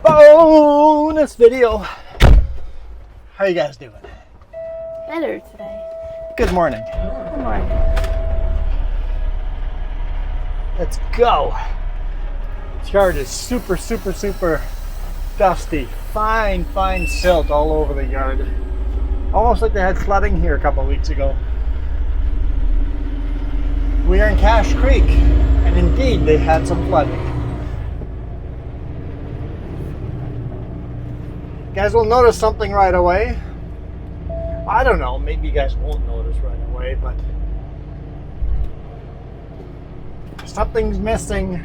bonus video. How you guys doing? Better today. Good morning. Good morning. Let's go. This yard is super dusty. Fine silt all over the yard. Almost like they had flooding here a couple of weeks ago. We are in Cache Creek, and indeed they had some flooding. You guys will notice something right away. I don't know, maybe you guys won't notice right away, but something's missing.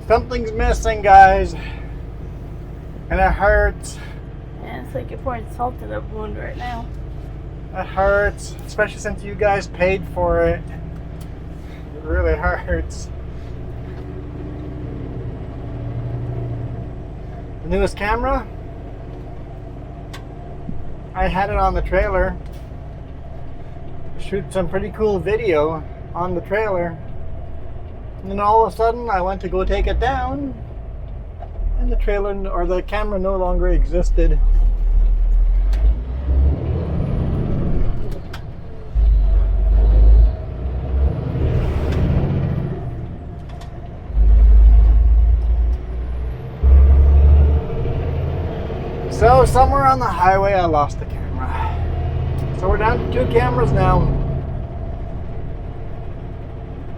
Something's missing, guys. And it hurts. Yeah, it's like you're pouring salt in a wound right now. It hurts, especially since you guys paid for it. It really hurts. The newest camera, I had it on the trailer. Shoot some pretty cool video on the trailer. And then all of a sudden I went to go take it down and the trailer or the camera no longer existed. So somewhere on the highway I lost the camera. So we're down to 2 cameras now.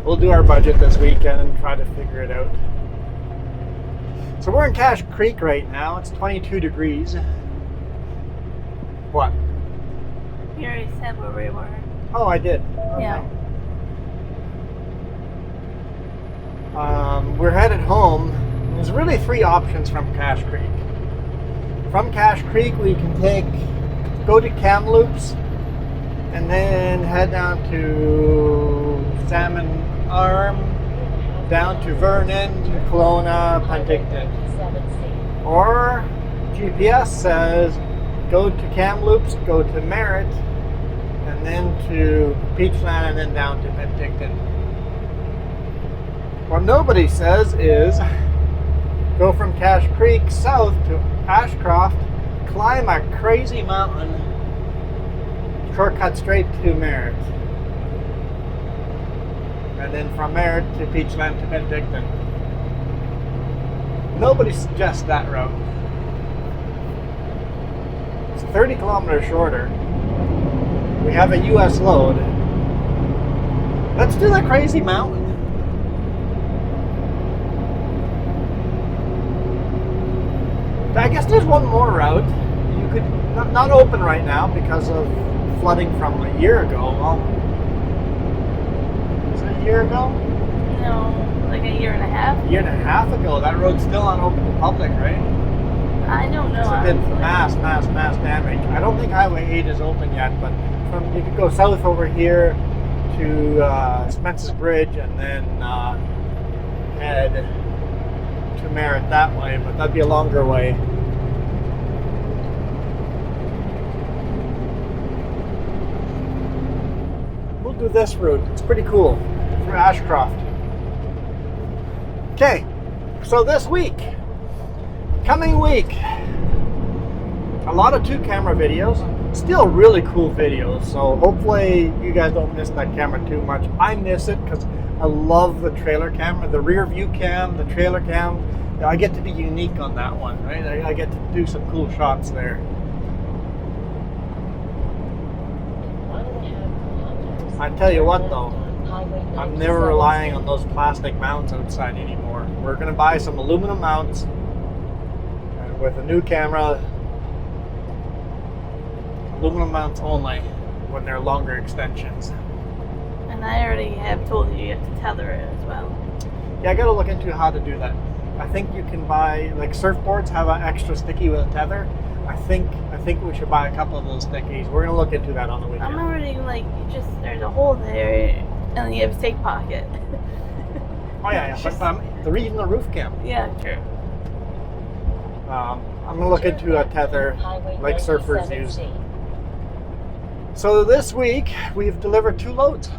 We'll do our budget this weekend and try to figure it out. So we're in Cache Creek right now. It's 22 degrees. What? You already said where we were. Oh, I did. Okay. Yeah. We're headed home. There's really 3 options from Cache Creek. From Cache Creek, we can go to Kamloops and then head down to Salmon Arm, down to Vernon, Kelowna, Penticton. Or GPS says go to Kamloops, go to Merritt, and then to Peachland, and then down to Penticton. What nobody says is go from Cache Creek south to Ashcroft, climb a crazy mountain, shortcut straight to Merritt. And then from Merritt to Peachland to Penticton. Nobody suggests that route. It's 30 kilometers shorter. We have a US load. Let's do that crazy mountain. I guess there's one more route. You could not open right now because of flooding from a year ago. Well, was it a year ago? No, like a year and a half. A year and a half ago. That road's still not open to public, right? I don't know. So it did mass damage. I don't think Highway 8 is open yet, but you could go south over here to Spence's Bridge and then head to Merritt that way, but that'd be a longer way. We'll do this route. It's pretty cool. Through Ashcroft. Okay, so this week, coming week, a lot of 2-camera videos. Still really cool videos, so hopefully you guys don't miss that camera too much. I miss it because I love the trailer camera, the rear view cam, the trailer cam. I get to be unique on that one, right? I get to do some cool shots there. I tell you what though, I'm never relying on those plastic mounts outside anymore. We're going to buy some aluminum mounts, and with a new camera, aluminum mounts only when they're longer extensions. And I already have told you have to tether it as well. Yeah, I got to look into how to do that. I think you can buy, like surfboards have an extra sticky with a tether. I think we should buy a couple of those stickies. We're gonna look into that on the weekend. I'm already there's a hole there, and then you have a stake pocket. Oh yeah. But the reason the roof cam. Yeah, true. I'm gonna look into a tether like surfers use. So this week we've delivered 2 loads.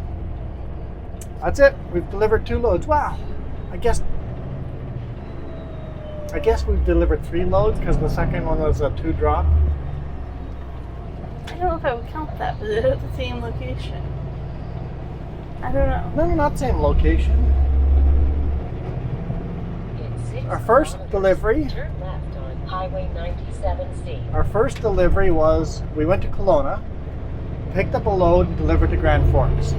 That's it. We've delivered 2 loads. Wow. I guess I guess we've delivered 3 loads because the second one was a 2 drop. I don't know if I would count that, but they're at the same location. I don't know. No, not same location. Our first delivery. Turn left on Highway 97C. Our first delivery was we went to Kelowna, picked up a load, and delivered to Grand Forks.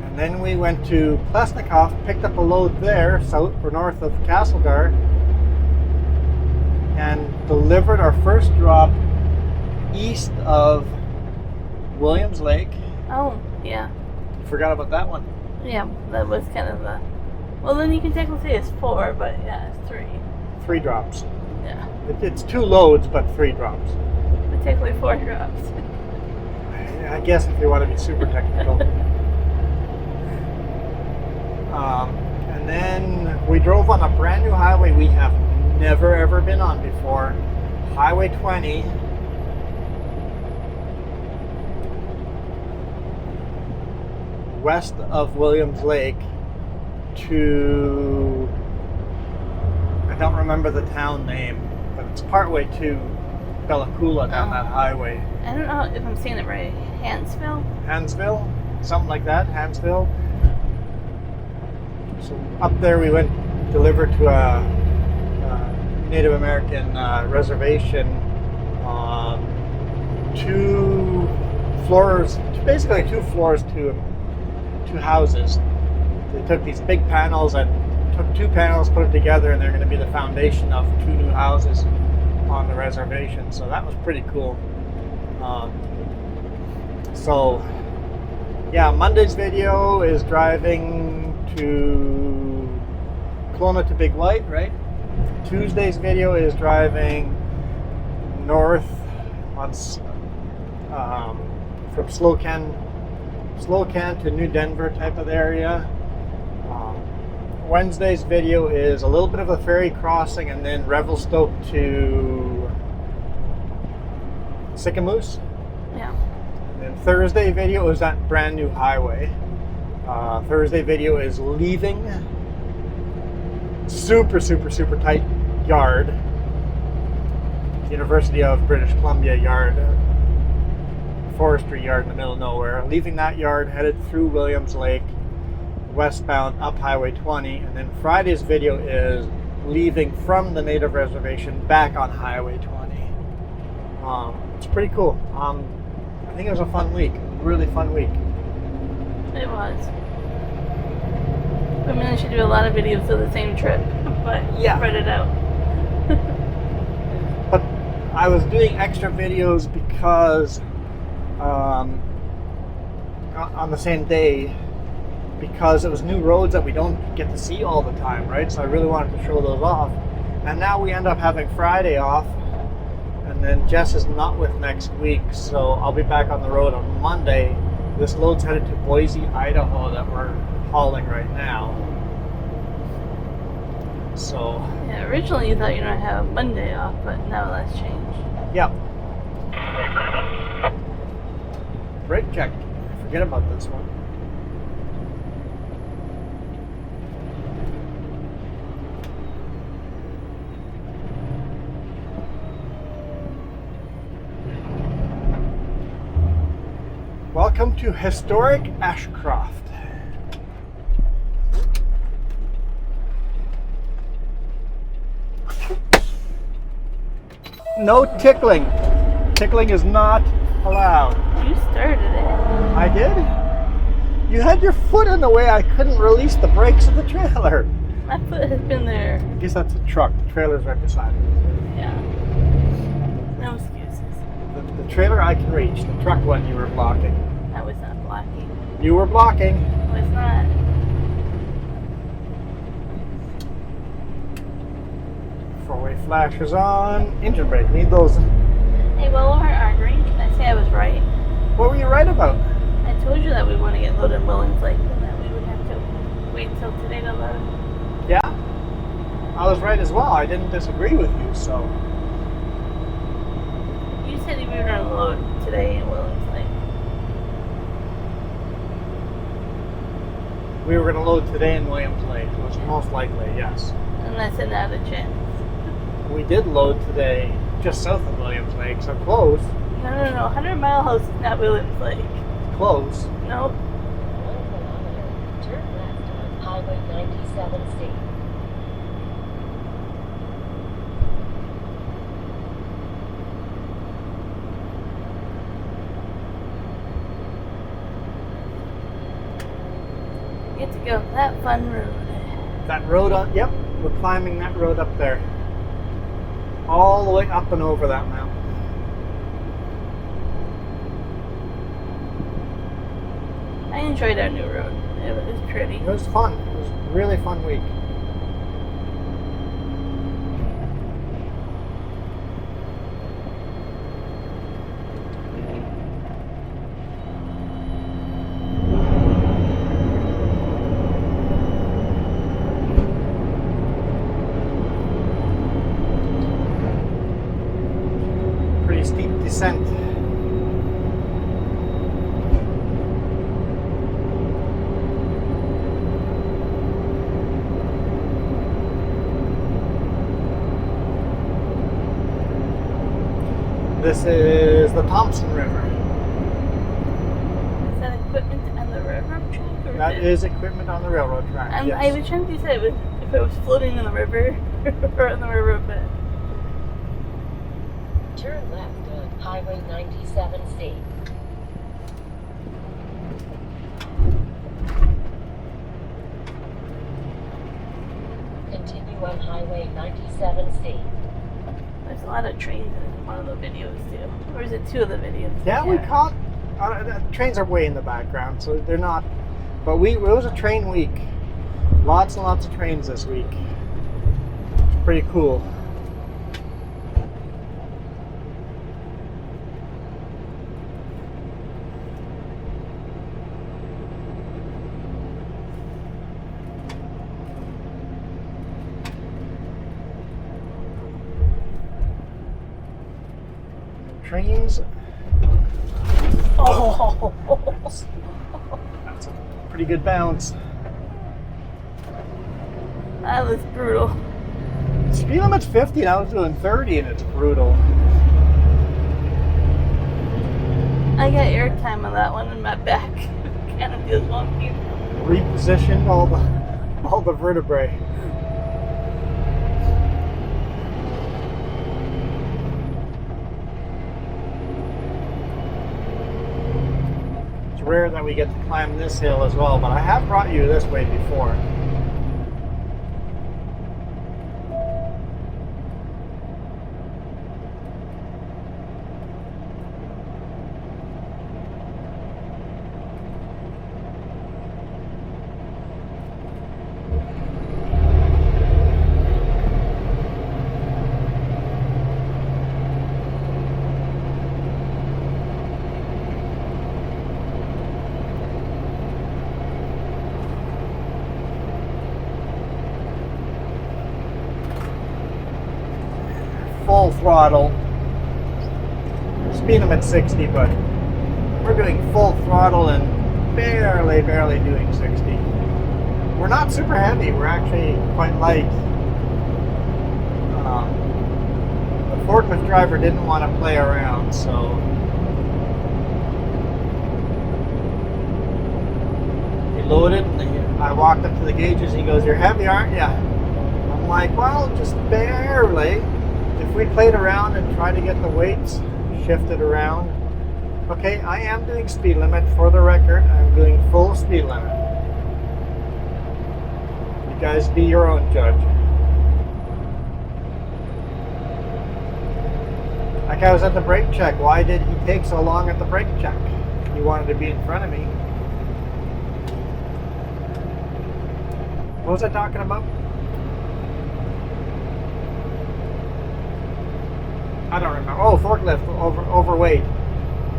And then we went to Plesnikoff, picked up a load there, south or north of Castlegar, and delivered our first drop east of Williams Lake. Oh, yeah. Forgot about that one. Yeah, that was kind of the... Well, then you can technically say it's 4, but yeah, it's 3. 3 drops. Yeah. It's 2 loads, but 3 drops. But technically 4 drops. I guess if you want to be super technical. And then we drove on a brand new highway we have never ever been on before. Highway 20. West of Williams Lake to, I don't remember the town name, but it's partway to Bella Coola down that highway. I don't know if I'm saying it right. Hansville, something like that, Hansville. So up there we went, delivered to a Native American reservation, 2 floors, basically 2 floors to 2 houses. They took these big panels and took 2 panels, put them together, and they're going to be the foundation of 2 new houses on the reservation. So that was pretty cool. So yeah, Monday's video is driving to Kelowna to Big White, right? Tuesday's video is driving north on from Slocan to New Denver type of area. Wednesday's video is a little bit of a ferry crossing and then Revelstoke to Sycamoose. Yeah. And then Thursday video is that brand new highway. Thursday video is leaving super tight yard, University of British Columbia yard, forestry yard in the middle of nowhere. Leaving that yard, headed through Williams Lake, westbound up Highway 20, and then Friday's video is leaving from the native reservation back on Highway 20. It's pretty cool. I think it was a fun week, really fun week. It was. I mean, I should do a lot of videos of the same trip, but Yeah. spread it out. But I was doing extra videos because on the same day, because it was new roads that we don't get to see all the time, right? So I really wanted to show those off. And now we end up having Friday off, and then Jess is not with next week, so I'll be back on the road on Monday. This load's headed to Boise, Idaho that we're hauling right now. So Yeah, originally you thought you were going to have Monday off, but now that's changed. yeah. Brake check. Forget about this one. Welcome to historic Ashcroft. No tickling. Tickling is not allowed. You started it. I did? You had your foot in the way. I couldn't release the brakes of the trailer. My foot has been there. I guess that's a truck. The trailer's right beside it. Yeah. No excuses. The trailer I can reach. The truck one you were blocking. I was not blocking. You were blocking. I was not. Four-way flashers on. Engine brake. Need those. Hey, well, we weren't arguing. Can I say I was right? What were you right about? I told you that we want to get loaded in Willings Lake and that we would have to wait until today to load. Yeah. I was right as well. I didn't disagree with you, so. You said we were going to load today in Willings Lake. We were going to load today in Williams Lake. It was most likely, yes. And I said not a chance. We did load today just south of Williams Lake, so close. No. 100 Mile House is not Williams Lake. Close. No. 1 kilometer. Turn left on Highway 97C. Get to go that fun road. That road up, yep, we're climbing that road up there. All the way up and over that mountain. I enjoyed our new road. It was pretty. It was fun. It was a really fun week. Pretty steep descent. This is the Thompson River. Is that equipment on the railroad track? Or That is equipment on the railroad track. Yes. I was trying to decide if it was floating in the river or in the river bed. Turn left on Highway 97C. Continue on Highway 97C. There's a lot of trains in one of the videos too. Or is it two of the videos? Yeah, we caught. Trains are way in the background, so they're not. But it was a train week. Lots and lots of trains this week. It's pretty cool. Trains. Oh, That's a pretty good bounce. that was brutal. Speed limit's 50 and I was doing 30 and it's brutal. I got airtime on that one in my back. Kind of feels wonky. Repositioned all the vertebrae. It's rare that we get to climb this hill as well, but I have brought you this way before. Full throttle. Speed limit 60, but we're doing full throttle and barely doing 60. We're not super heavy, we're actually quite light. The forklift driver didn't want to play around, so he loaded and I walked up to the gauges. He goes, "You're heavy, aren't you?" I'm like, "Well, just barely." If we played around and tried to get the weights shifted around. Okay, I am doing speed limit for the record. I'm doing full speed limit. You guys be your own judge. Like I was at the brake check. Why did he take so long at the brake check? He wanted to be in front of me. What was I talking about? I don't remember. Oh, forklift overweight.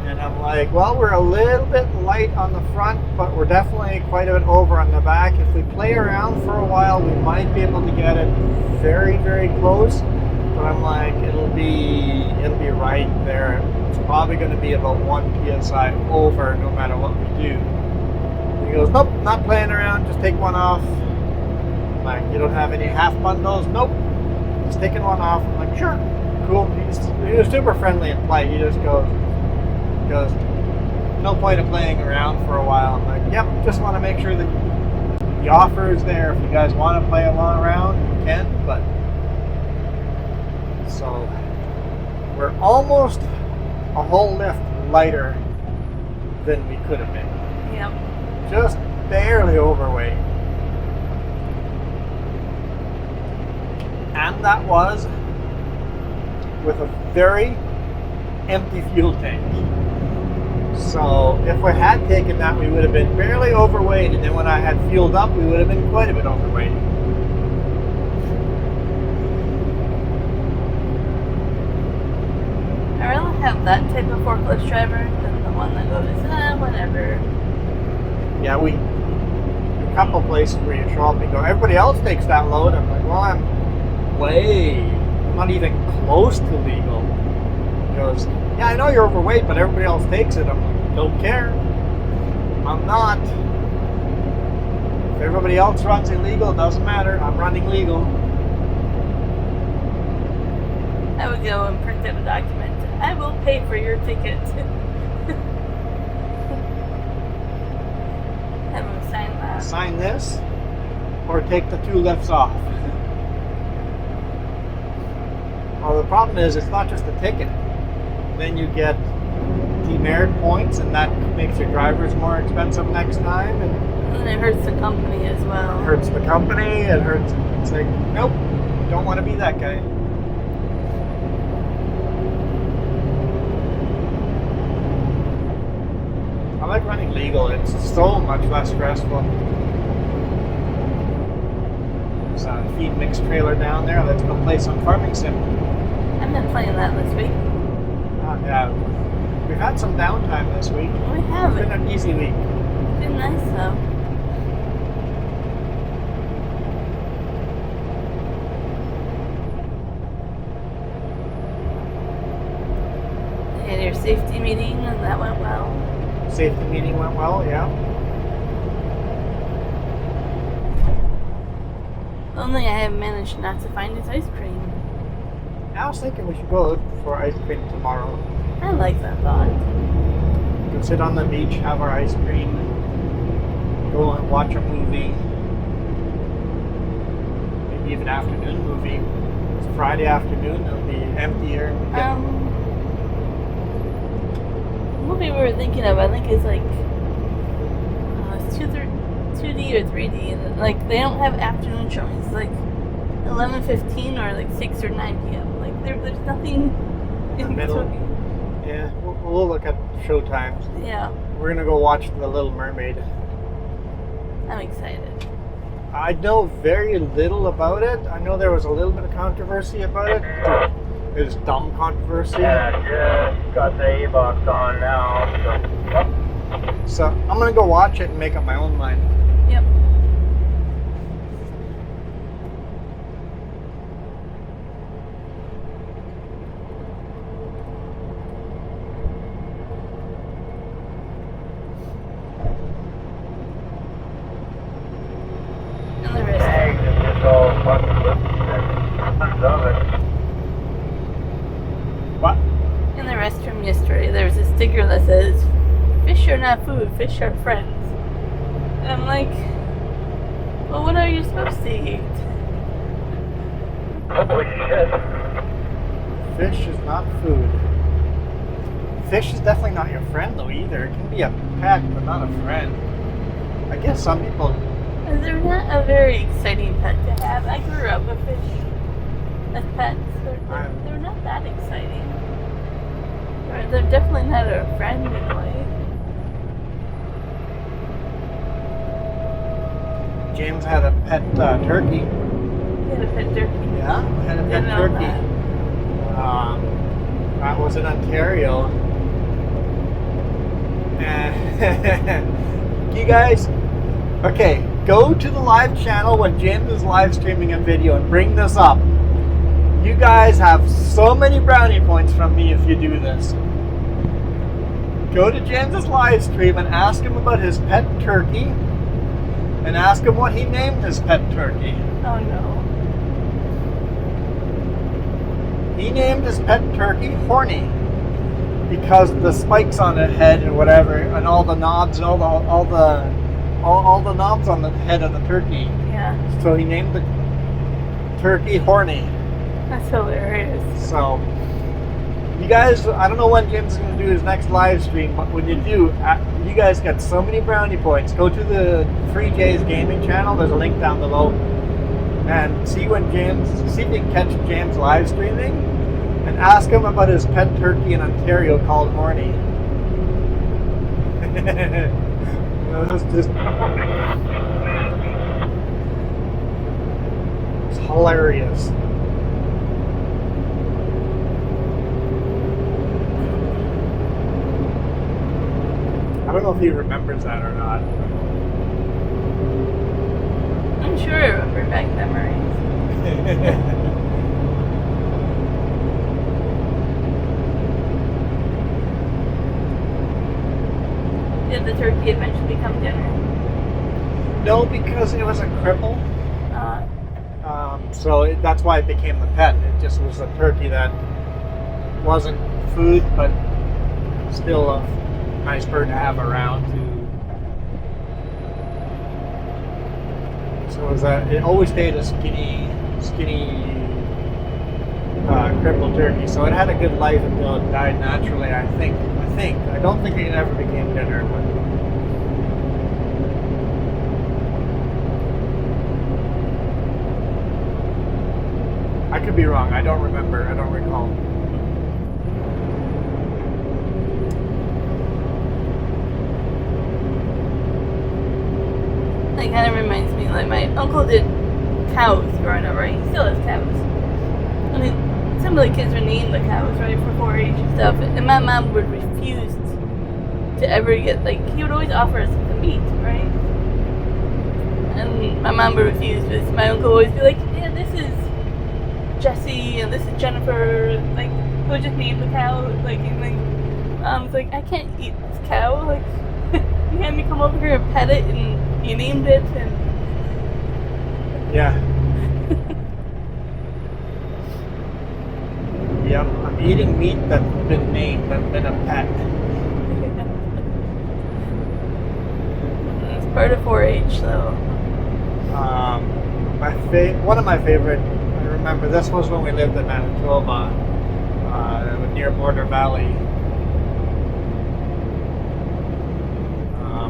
And I'm like, well, we're a little bit light on the front, but we're definitely quite a bit over on the back. If we play around for a while, we might be able to get it very close. But I'm like, it'll be right there. It's probably going to be about 1 psi over no matter what we do. He goes, nope, not playing around, just take one off. I'm like, you don't have any half bundles? Nope, just taking one off. I'm like, sure, cool. He was super friendly and polite. He just goes, no point of playing around for a while. I'm like, yep, just want to make sure that the offer is there. If you guys want to play along around, you can, but so we're almost a whole lift lighter than we could have been. Yep. Just barely overweight. And that was with a very empty fuel tank. So if we had taken that, we would have been barely overweight, and then when I had fueled up, we would have been quite a bit overweight. I really have that type of forklift driver than the one that goes, whatever. Yeah, a couple places where you show up and go, everybody else takes that load. I'm like, well, I'm not even close to legal. He goes, yeah, I know you're overweight, but everybody else takes it. I'm like, don't care. I'm not. If everybody else runs illegal, it doesn't matter. I'm running legal. I would go and print out a document. I will pay for your ticket. Have him sign that. Sign this, or take the 2 lifts off. Well, the problem is, it's not just a ticket. Then you get demerit points, and that makes your drivers more expensive next time. And it hurts the company as well. It hurts the company. It hurts. It's like, nope, don't want to be that guy. I like running legal. It's so much less stressful. There's a feed mix trailer down there. Let's go play some farming sim. I've been playing that this week. Yeah, we've had some downtime this week. We have. It's been an easy week. It's been nice though. You had your safety meeting and that went well. Safety meeting went well, yeah. Only I have managed not to find his ice cream. I was thinking we should go for ice cream tomorrow. I like that thought. We could sit on the beach, have our ice cream, go and watch a movie. Maybe even afternoon movie. It's Friday afternoon, it'll be emptier. The movie we were thinking of, I think is like it's 2D or 3D, and like they don't have afternoon showings. It's like 11:15 or like 6 or 9 p.m. Like there's nothing in middle. between. Yeah, we'll look at show times. Yeah, We're gonna go watch The Little Mermaid. I'm excited. I know very little about it. I know there was a little bit of controversy about it. It was dumb controversy. Yeah, just got the A-box on now. So I'm gonna go watch it and make up my own mind. Yep. And the rest. Eggs and just all fucking tons of it. What? In the restroom yesterday, there was a sticker that says, "Fish are not food, fish are friends." And I'm like, well, what are you supposed to eat? Holy shit. Fish is not food. Fish is definitely not your friend though either. It can be a pet, but not a friend. I guess some people. They're not a very exciting pet to have. I grew up with fish as pets. They're not that exciting. They're definitely not a friend in a way. James had a pet turkey. You had a pet turkey. Yeah, had a pet Didn't know turkey. That was in Ontario. And you guys, okay, go to the live channel when James is live streaming a video and bring this up. You guys have so many brownie points from me if you do this. Go to James's live stream and ask him about his pet turkey. and ask him what he named his pet turkey. Oh no. He named his pet turkey Horny because the spikes on the head and whatever, and all the knobs, and all the knobs on the head of the turkey. Yeah. So he named the turkey Horny. That's hilarious. So, you guys, I don't know when Jim's going to do his next live stream, but when you do, you guys get so many brownie points. Go to the Free J's Gaming channel. There's a link down below. And see if you can catch James live streaming, and ask him about his pet turkey in Ontario called Horny. It's just... It's hilarious. I don't know if he remembers that or not. I'm sure I remember back memories. Did the turkey eventually become dinner? No, because it was a cripple. So that's why it became the pet. It just was a turkey that wasn't food, but still a nice bird to have around. So it always stayed a skinny crippled turkey. So it had a good life until it died naturally. I think. I don't think it ever became dinner, but. I could be wrong. I don't remember. I don't recall. That kind of reminds me, like my uncle did cows growing up, right? He still has cows. I mean, some of the kids were named the cows, right, for 4-H and stuff. And my mom would refuse to ever get, like, he would always offer us the meat, right? And my mom would refuse, but my uncle would always be like, yeah, this is Jessie and this is Jennifer. Like, he would just name the cow, like, and like, mom's like, I can't eat this cow. Like, you had me come over here and pet it, and you named it, and yeah. Yep, I'm eating meat that's been named, that's been a pet. it's part of 4-H, though. One of my favorite. I remember this was when we lived in Manitoba, near Border Valley. A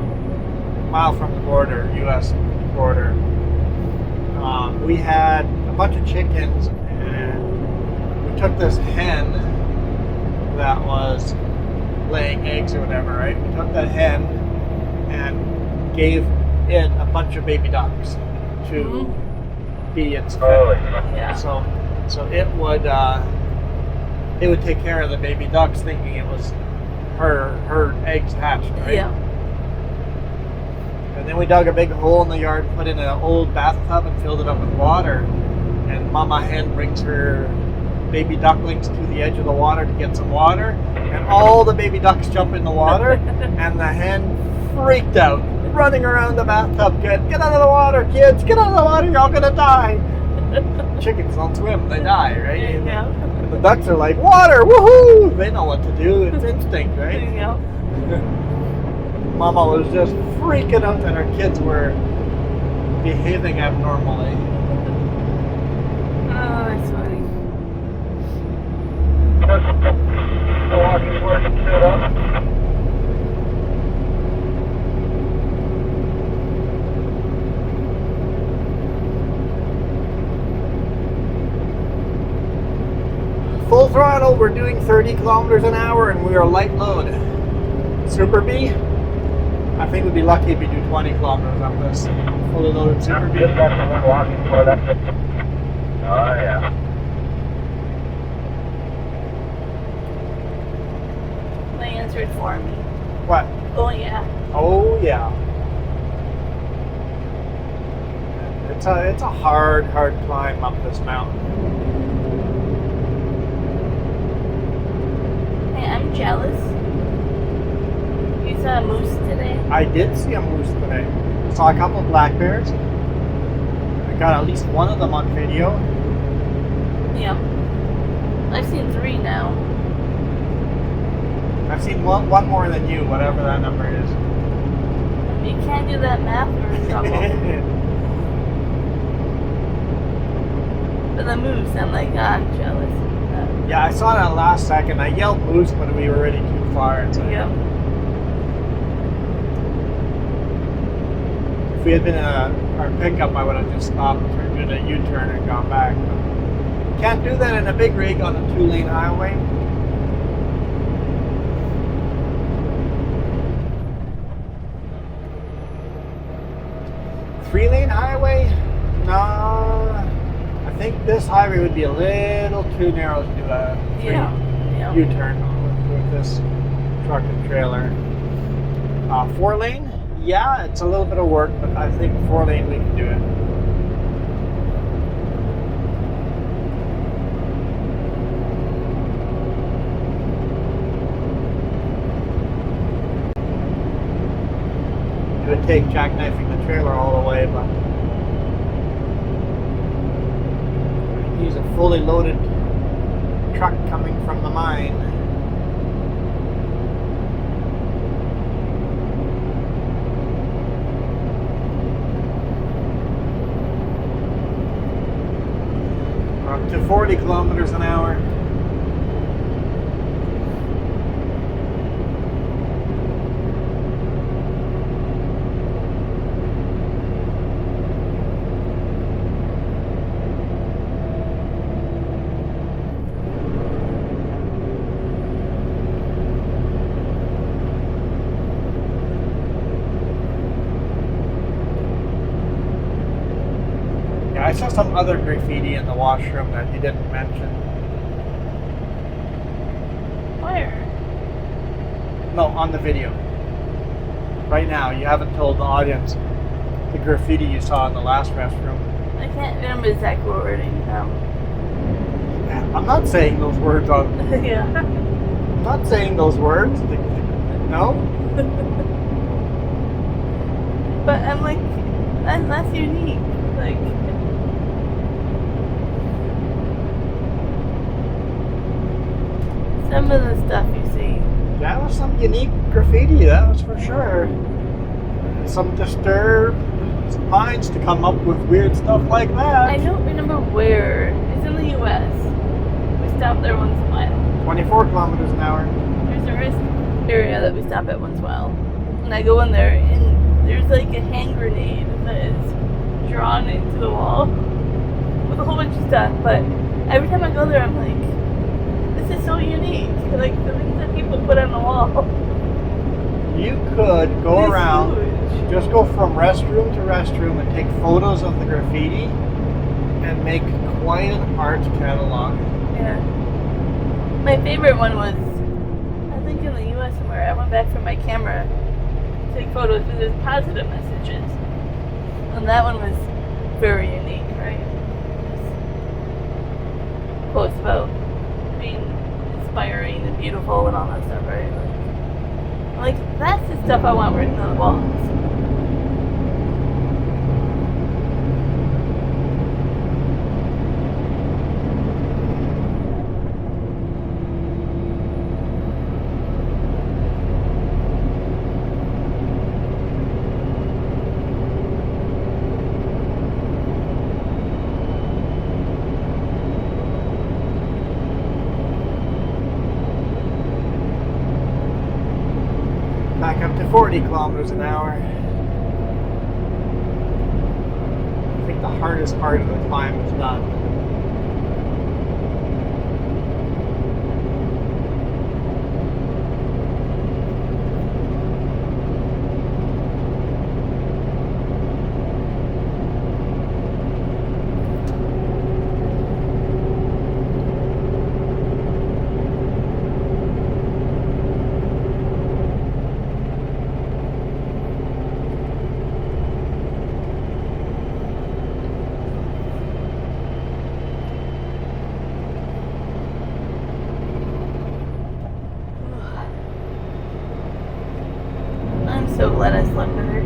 mile from the border, U.S. border. We had a bunch of chickens, and we took this hen that was laying eggs or whatever, right? We took that hen and gave it a bunch of baby ducks to be its pet. Oh, Yeah. So it would take care of the baby ducks, thinking it was her eggs hatched, right? Yeah. And then we dug a big hole in the yard, put in an old bathtub, and filled it up with water. And Mama Hen brings her baby ducklings to the edge of the water to get some water, and all the baby ducks jump in the water, and the hen freaked out, running around the bathtub. Get out of the water, kids! Get out of the water! You're all gonna die. Chickens don't swim; they die, right? Yeah. And the ducks are like, water! Woohoo! They know what to do. It's instinct, right? Yeah. Mama was just freaking out that her kids were behaving abnormally. Oh, that's funny. the walking working set up. Full throttle, we're doing 30 kilometers an hour and we are light load. Super B, I think we'd be lucky if we do 20 kilometers on this fully loaded Super B. Just definitely walking for that. Oh yeah. They answered for me. What? Oh yeah. Oh yeah. It's a hard climb up this mountain. Hey, I'm jealous. You saw a moose today? I did see a moose today. Saw a couple of black bears. I got at least one of them on video. Yeah. I've seen 3 now. I've seen one more than you, whatever that number is. You can't do that math or in trouble. But the moose, I'm like, I'm jealous. Yeah, I saw that last second. I yelled moose, but we were already too far. Yep. If we had been in our pickup, I would have just stopped, turned a U-turn, and gone back. But can't do that in a big rig on a 2-lane highway. Three-lane highway? No. I think this highway would be a little too narrow to do a U-turn with this truck and trailer. 4-lane? Yeah, it's a little bit of work, but I think 4-lane we can do it. It would take jackknifing the trailer all the way, but he's a fully loaded truck coming from the mine. We're up to 40 kilometers an hour. I saw some other graffiti in the washroom that you didn't mention. Where? No, on the video. Right now, you haven't told the audience the graffiti you saw in the last restroom. I can't remember exact wording. I'm not saying those words on. Yeah. I'm not saying those words. No. But I'm like, that's unique. Like. Some of the stuff you see. That was some unique graffiti, that was for sure. Some disturbed minds to come up with weird stuff like that. I don't remember where. It's in the US. We stop there once in a while. 24 kilometers an hour. There's a rest area that we stop at once in a while. And I go in there and there's like a hand grenade that is drawn into the wall with a whole bunch of stuff. But every time I go there, I'm like, this is so unique. Like the things that people put on the wall. You could go It's around, huge. just go from restroom to restroom and take photos of the graffiti and make quite an art catalog. Yeah. My favorite one was, I think in the US somewhere, I went back for my camera to take photos because there's positive messages. And that one was very unique, right? Just quotes about being inspiring and beautiful and all that stuff, right? Like that's the stuff I want written on the walls. Back up to 40 kilometers an hour. I think the hardest part of the climb is done. I'm so glad I slept with her.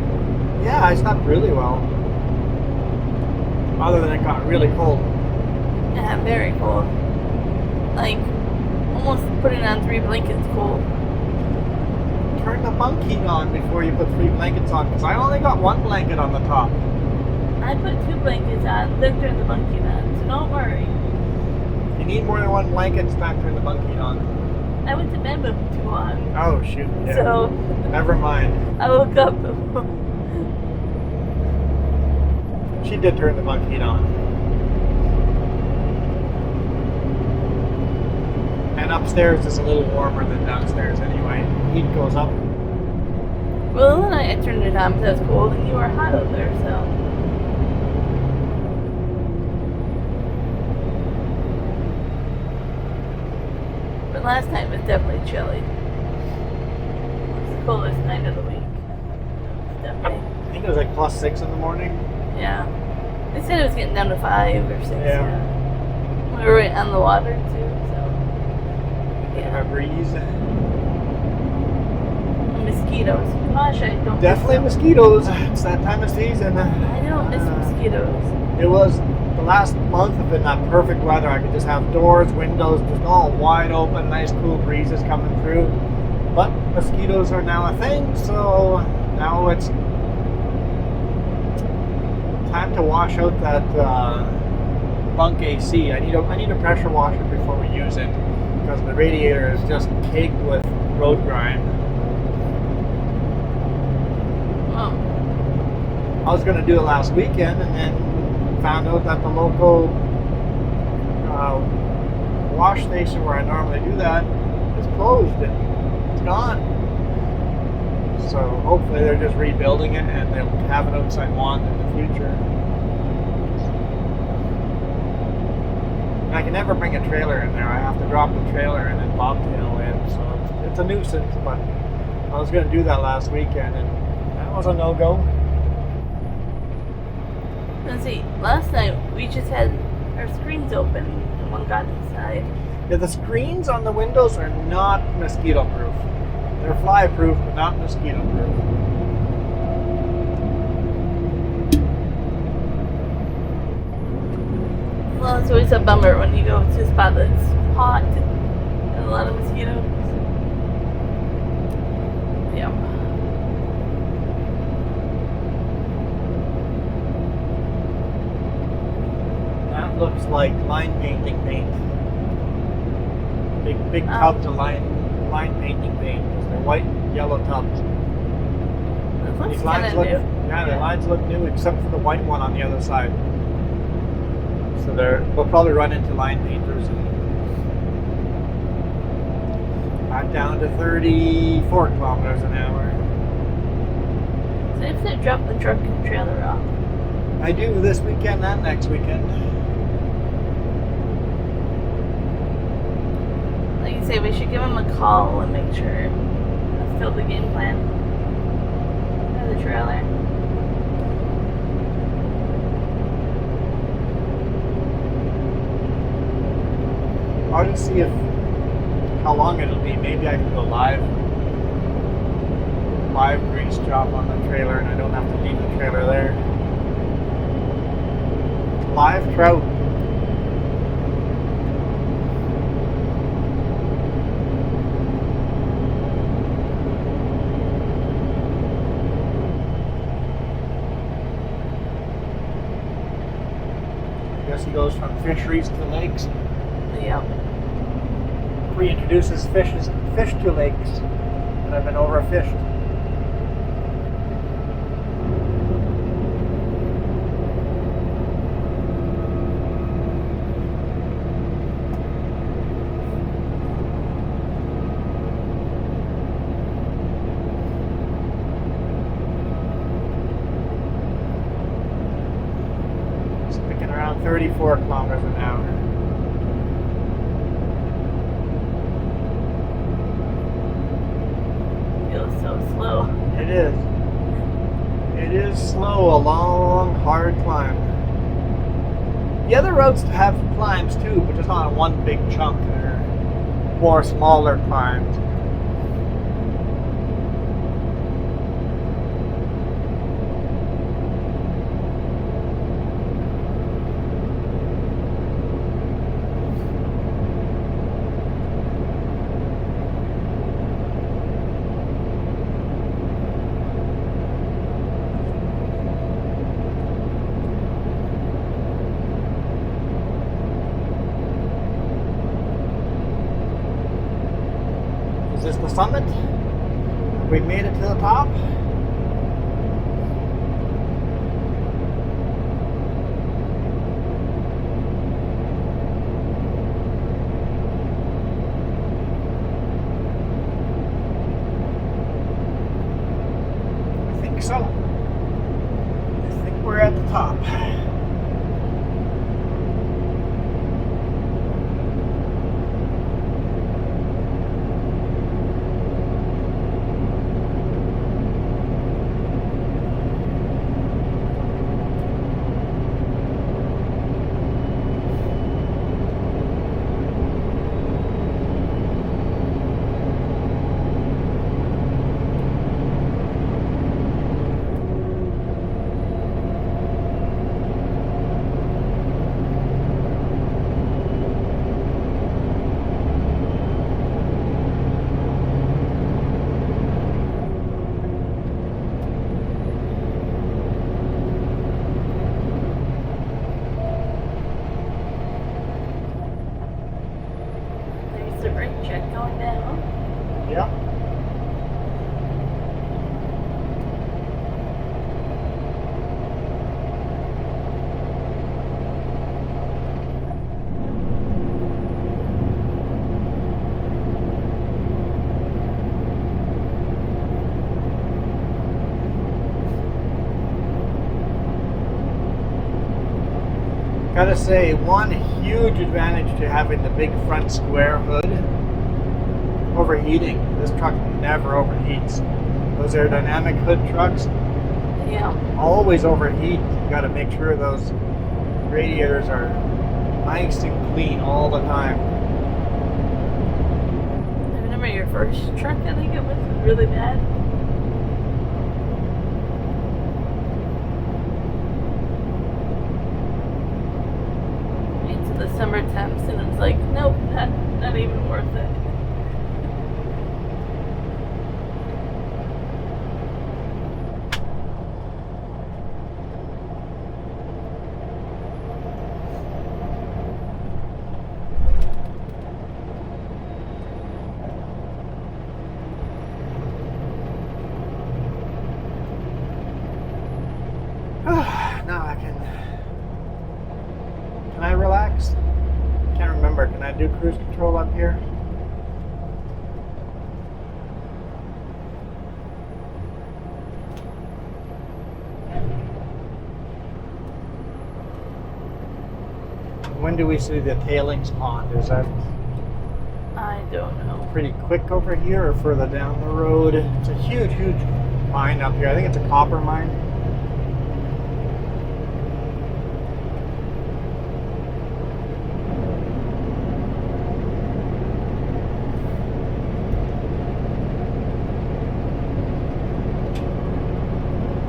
Yeah, I slept really well. Other than it got really cold. Yeah, very cold. Like, almost putting on 3 blankets cold. Turn the bunk heat on before you put 3 blankets on, because I only got 1 blanket on the top. I put 2 blankets on, then turn the bunk heat on, so don't worry. You need more than 1 blanket to not turn the bunk heat on. I went to bed with 2 on, Oh shoot. Yeah. so Never mind. I woke up. She did turn the bunk heat on. And upstairs is a little warmer than downstairs anyway. Heat goes up. Well, then I turned it on because it was cold and you were hot out there, so. But last night was definitely chilly. It was the coldest night of the week. Definitely. I think it was like +6 in the morning. Yeah. They said it was getting down to 5 or 6. Yeah. We were right on the water too, so. A breeze. Mosquitoes. Gosh, I don't Definitely miss them. mosquitoes. It's that time of season. I don't miss mosquitoes. It was the last month of been that perfect weather. I could just have doors, windows, just all wide open, nice cool breezes coming through. But mosquitoes are now a thing, so now it's time to wash out that bunk AC. I need a pressure washer before we use it because the radiator is just caked with road grime. Oh. I was going to do it last weekend and then found out that the local wash station where I normally do that is closed and it's gone. So hopefully they're just rebuilding it and they'll have it outside one in the future. And I can never bring a trailer in there. I have to drop the trailer and then bobtail in. So it's a nuisance, but I was going to do that last weekend and that was a no-go. Let's see, last night we just had our screens open and one got inside. Yeah, the screens on the windows are not mosquito proof. They're fly proof, but not mosquito proof. Well, it's always a bummer when you go to a spot that's hot and a lot of mosquitoes. Yeah. That looks like line painting paint. Big tubs of line painting paint. They're white and yellow tubs. It looks These kind lines of look, new. yeah, the lines look new except for the white one on the other side. So we'll probably run into line painters. Back down to 34 kilometers an hour. So if they drop the truck and trailer off. I do this weekend and next weekend. Like you say, we should give them a call and make sure that's still the game plan. For the trailer. I'll just see how long it'll be. Maybe I can go live grease job on the trailer and I don't have to leave the trailer there. Live trout. I guess he goes from fisheries to lakes. Yep. Reintroduces fish to lakes that have been overfished. It's picking around 34 kilometers an hour. Feels so slow. It is. It is slow, a long, hard climb. The other roads have climbs too, but just not in one big chunk. They're more smaller climbs. the summit. We made it to the top. I think so. I think we're at the top. There's the brake check going down. Yep. Gotta say, one huge advantage to having the big front square hood, overheating. This truck never overheats. Those aerodynamic hood trucks Yeah. always overheat. You gotta make sure those radiators are nice and clean all the time. I remember your first truck, I think it was really bad. Into the summer temps, and it's like, nope, not even worth it. Now I can. Can I relax? Can't remember. Can I do cruise control up here? When do we see the tailings pond? Is that I don't know. pretty quick over here or further down the road? It's a huge, huge mine up here. I think it's a copper mine.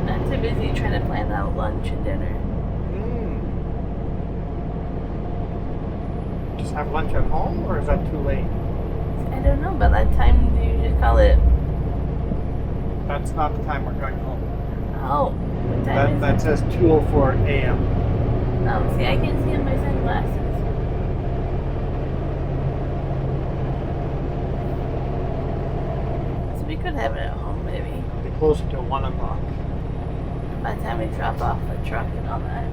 I'm too busy trying to plan out lunch and dinner. Just have lunch at home, or is that too late? I don't know, by that time do you just call it, That's not the time we're going home. oh, what time That is says 2:04 a.m. it? Oh, see, I can see in my sunglasses. So we could have it at home, maybe. It'll be closer to 1 o'clock. By the time we drop off the truck and all that.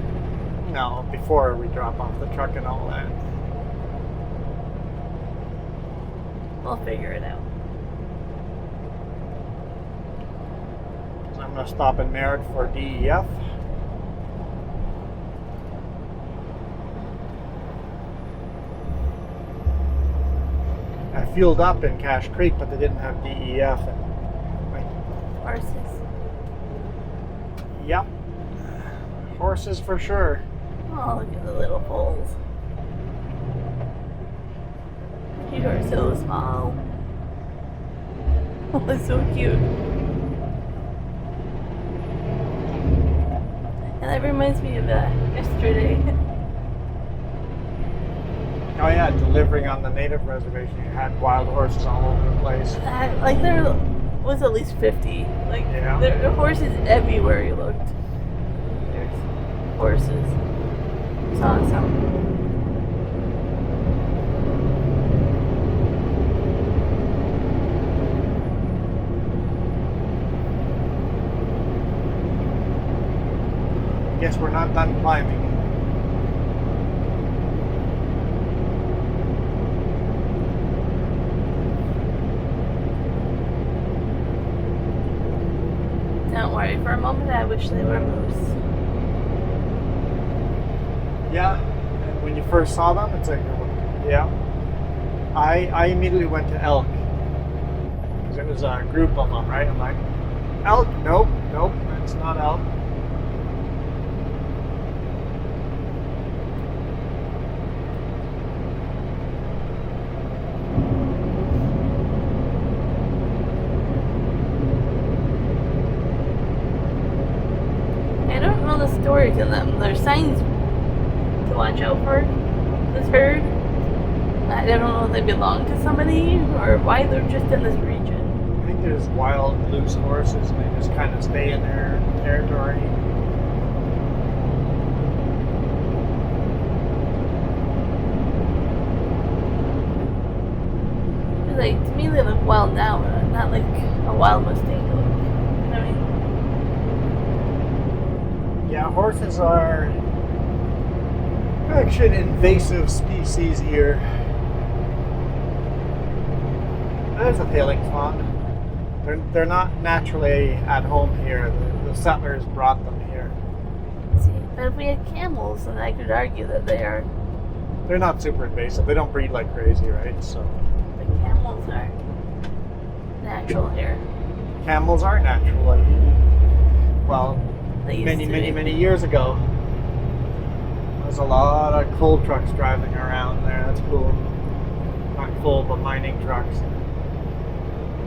No, before we drop off the truck and all that. We'll figure it out. So I'm going to stop in Merritt for DEF. I fueled up in Cache Creek, but they didn't have DEF. Horses. Yep. Horses for sure. Oh, look at the little poles. You are so small. Oh, it's so cute. And that reminds me of yesterday. Oh yeah, delivering on the native reservation. You had wild horses all over the place. Like there was at least 50. Like Yeah. there were horses everywhere you looked. There's horses. It's awesome. we're not done climbing. Don't worry, for a moment I wish they were moose. Yeah, and when you first saw them, it's like, yeah. I immediately went to elk because it was a group of them, right? I'm like, elk? Nope, it's not elk. I don't know the story to them. There's signs to watch out for this herd. I don't know if they belong to somebody or why they're just in this region. I think there's wild, loose horses, and they just kind of stay in their territory. Like, to me, they look wild now, but not like a wild Mustang look. You know what I mean? Yeah, horses are actually an invasive species here. There's a tailings pond. They're not naturally at home here. The settlers brought them here. See, but if we had camels, then I could argue that they are. They're not super invasive. They don't breed like crazy, right? So The camels are natural here. camels are natural. Like, well, They used many, to many, be. many years ago, there's a lot of coal trucks driving around there. That's cool. Not coal, but mining trucks.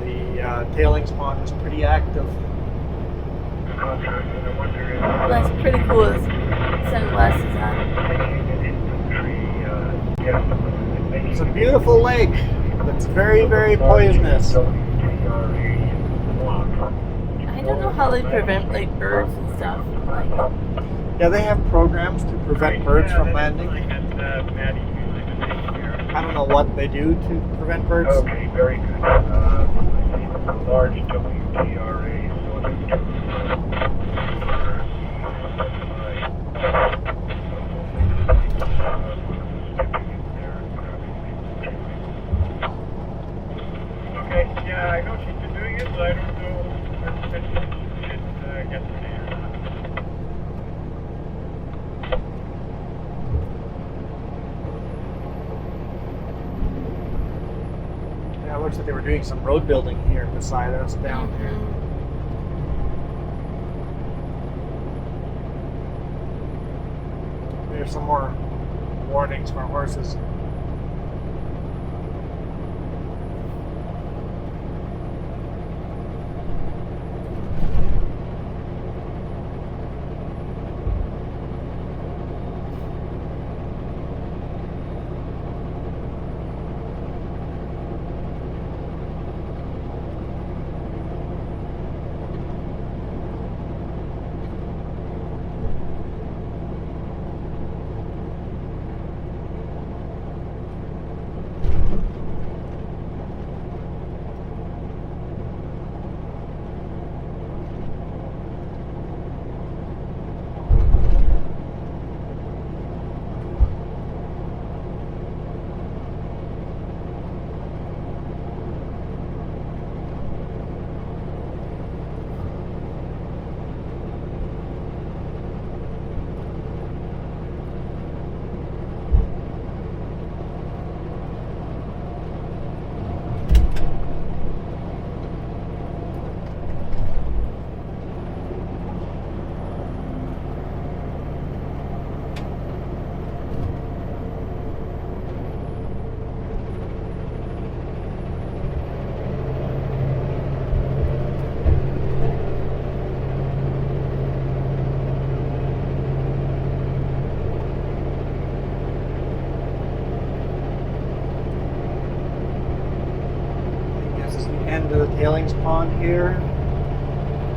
The tailings pond is pretty active. That's pretty cool with sunglasses on. It's a beautiful lake. It's very, very poisonous. I don't know how they prevent like birds and stuff. Like, Yeah, they have programs to prevent birds from landing. I don't know what they do to prevent birds. Okay, very good. Large WTRA. Okay, yeah, I know she's been doing it, but I don't know if she should get the name or not. Yeah, it looks like they were doing some road building here beside us down here. There's some more warnings for horses. End of the tailings pond here.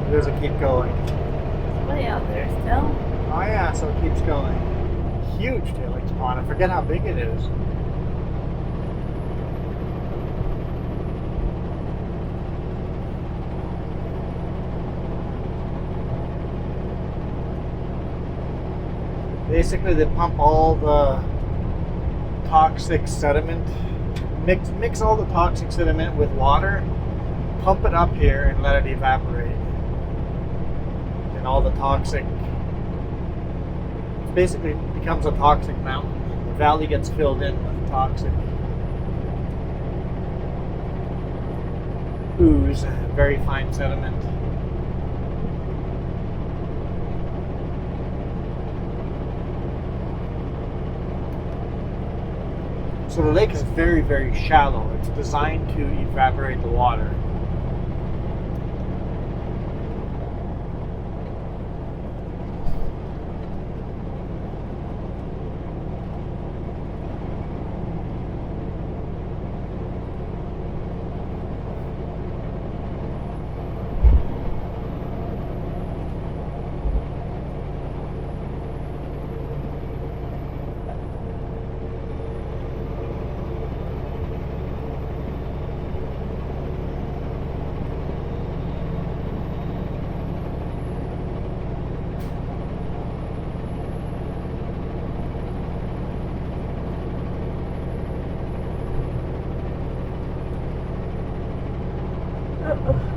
Or does it keep going? it's way out there still. Oh yeah, so it keeps going. Huge tailings pond. I forget how big it is. Basically, they pump all the toxic sediment, mix all the toxic sediment with water, pump it up here, and let it evaporate. And all the toxic, it basically becomes a toxic mountain. The valley gets filled in with toxic ooze, very fine sediment. So the lake is very, very shallow. It's designed to evaporate the water.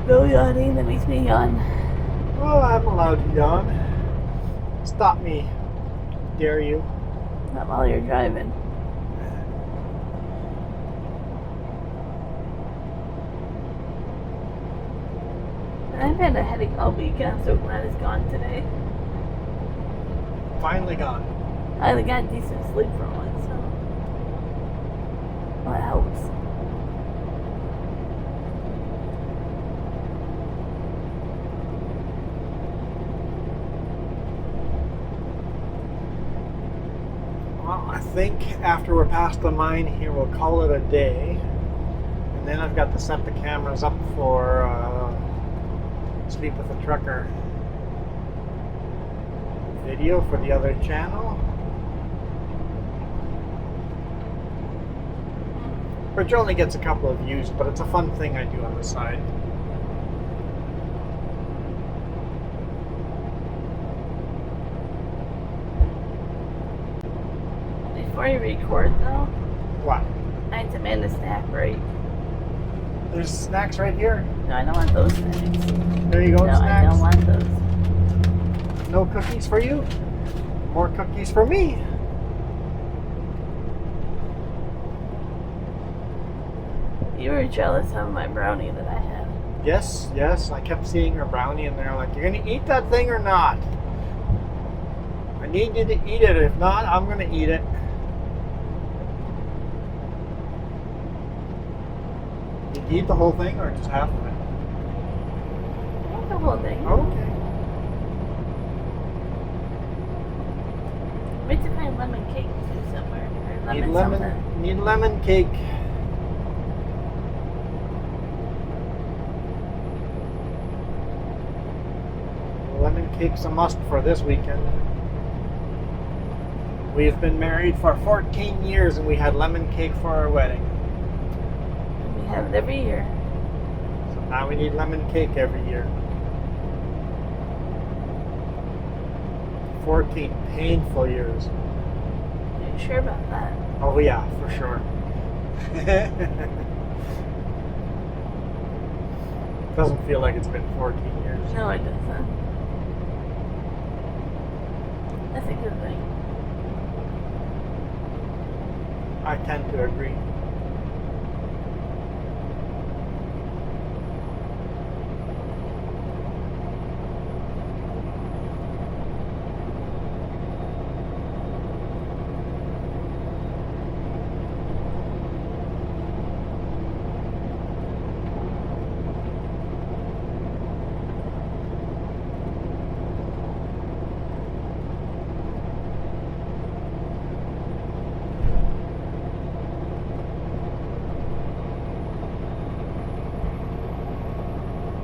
No yawning, that makes me yawn. Well, I'm allowed to yawn. Stop me, dare you. Not while you're driving. I've had a headache all week, and I'm so glad it's gone today. Finally gone. I got decent sleep for once, so well, that helps. Well, I think after we're past the mine here, we'll call it a day. And then I've got to set the cameras up for Sleep with a Trucker video for the other channel. Which only gets a couple of views, but it's a fun thing I do on the side. Before you record, though, What? I need to man the snack break. There's snacks right here. No, I don't want those snacks. There you go, No, I snacks. don't want those. No cookies for you. More cookies for me. You were jealous of my brownie that I had. Yes, yes. I kept seeing her brownie in there. Like, you're gonna eat that thing or not? I need you to eat it. If not, I'm gonna eat it. Did you eat the whole thing or just half of it? Not the whole thing. Okay. We have to find lemon cake too somewhere. Or lemon something. Need lemon cake. Lemon cake's a must for this weekend. We've been married for 14 years and we had lemon cake for our wedding. We have it every year. So now we need lemon cake every year. 14 painful years. Are you sure about that? Oh yeah, for sure. Doesn't feel like it's been 14 years. No, it doesn't. That's a good thing. I tend to agree.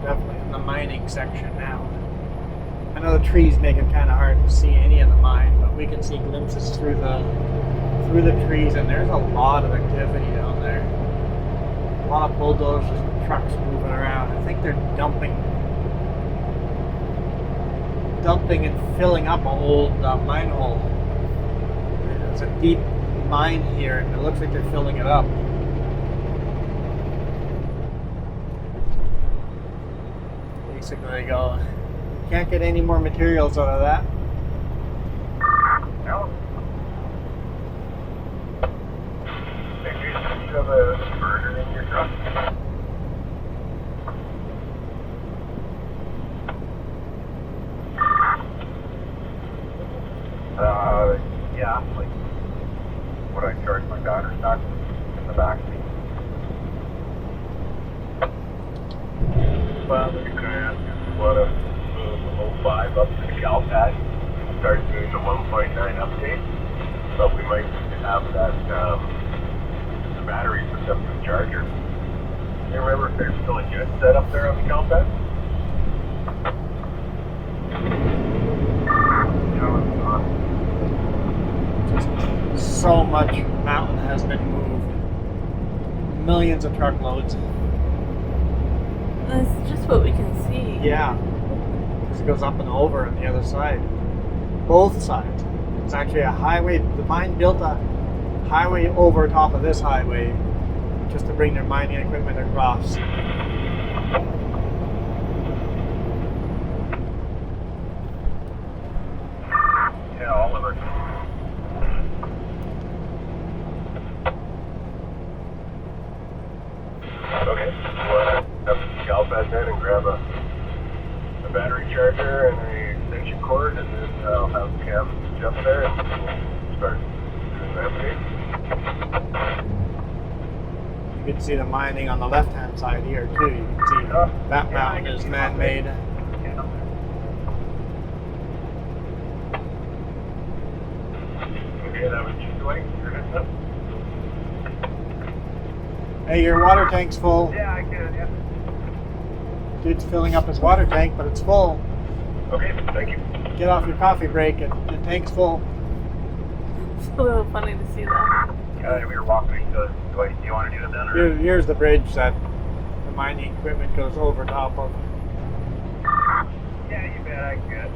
Definitely in the mining section now. I know the trees make it kind of hard to see any of the mine, but we can see glimpses through the trees, and there's a lot of activity down there. A lot of bulldozers and trucks moving around. I think they're dumping and filling up an old mine hole. It's a deep mine here, and it looks like they're filling it up. Basically, you go, can't get any more materials out of that. No. Maybe you have a burner in your truck. Yeah, like what I charge my battery back in the back seat. Well, they're going to ask us what a 05 up to the cal pad, start doing the 1.9 update, but we might have that, the battery hooked up to the charger. You remember if there's still a unit set up there on the cal pad? No, it's not. Just so much mountain has been moved. Millions of truckloads. That's just what we can see. Yeah. Because it goes up and over on the other side. Both sides. It's actually a highway. The mine built a highway over top of this highway just to bring their mining equipment across. Yeah, all of it. Okay, we'll have the cal pad then and grab a battery charger and an extension cord, and then I'll have Cam jump there and we'll start doing the update. You can see the mining on the left-hand side here too. You can see that mountain is man-made. Okay, that was you doing. You're heading up. Hey, your water tank's full. Yeah, I can, yeah. Dude's filling up his water tank, but it's full. Okay, thank you. Get off your coffee break and the tank's full. It's a little funny to see that. We were walking to, do you want to do it then? Or? Here's the bridge that the mining equipment goes over top of. Yeah, you bet I could.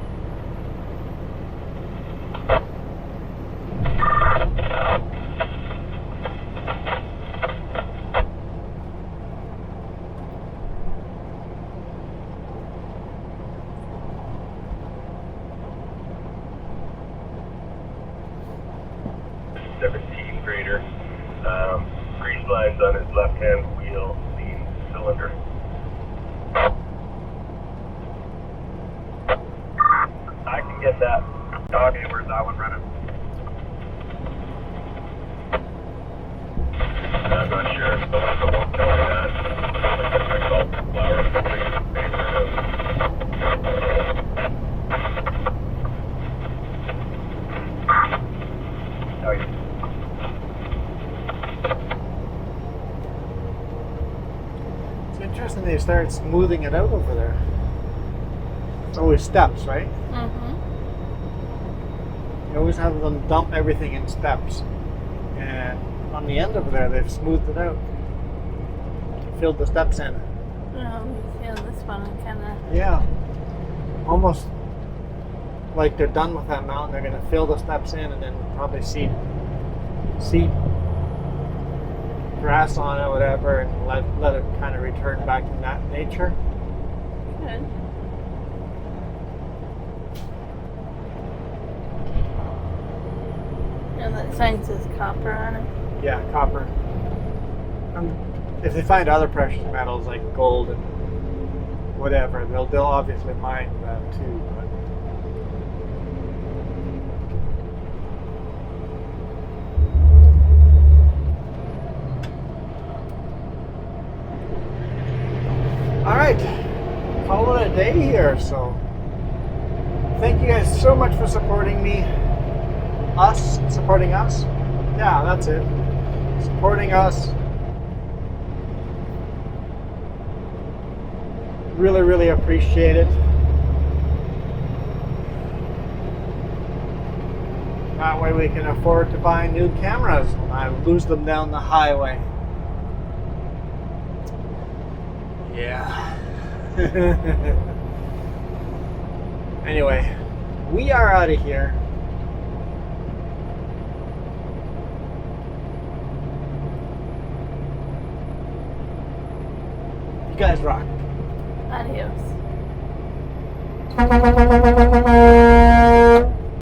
Grader. Grease lines on his left-hand wheel, lean cylinder. I can get that. Okay, where's that one running? I'm not sure. So I won't tell you that. I call flour Oh, yeah. Interesting they start smoothing it out over there. It's always steps, right? Mm-hmm. You always have them dump everything in steps. And on the end over there, they've smoothed it out. Filled the steps in. Yeah, this one kind of... Yeah. Almost like they're done with that mountain. They're going to fill the steps in and then probably seed grass on it or whatever and let it kind of return back to that nature. Good. And that sign says copper on it. Yeah, copper. If they find other precious metals like gold and whatever, they'll obviously mine that too. But all right, call it a day here. So thank you guys so much for supporting me. Supporting us. Yeah, that's it. Supporting us. Really, really appreciate it. That way we can afford to buy new cameras when I lose them down the highway. Yeah. Anyway, we are out of here. guys rock. Adios.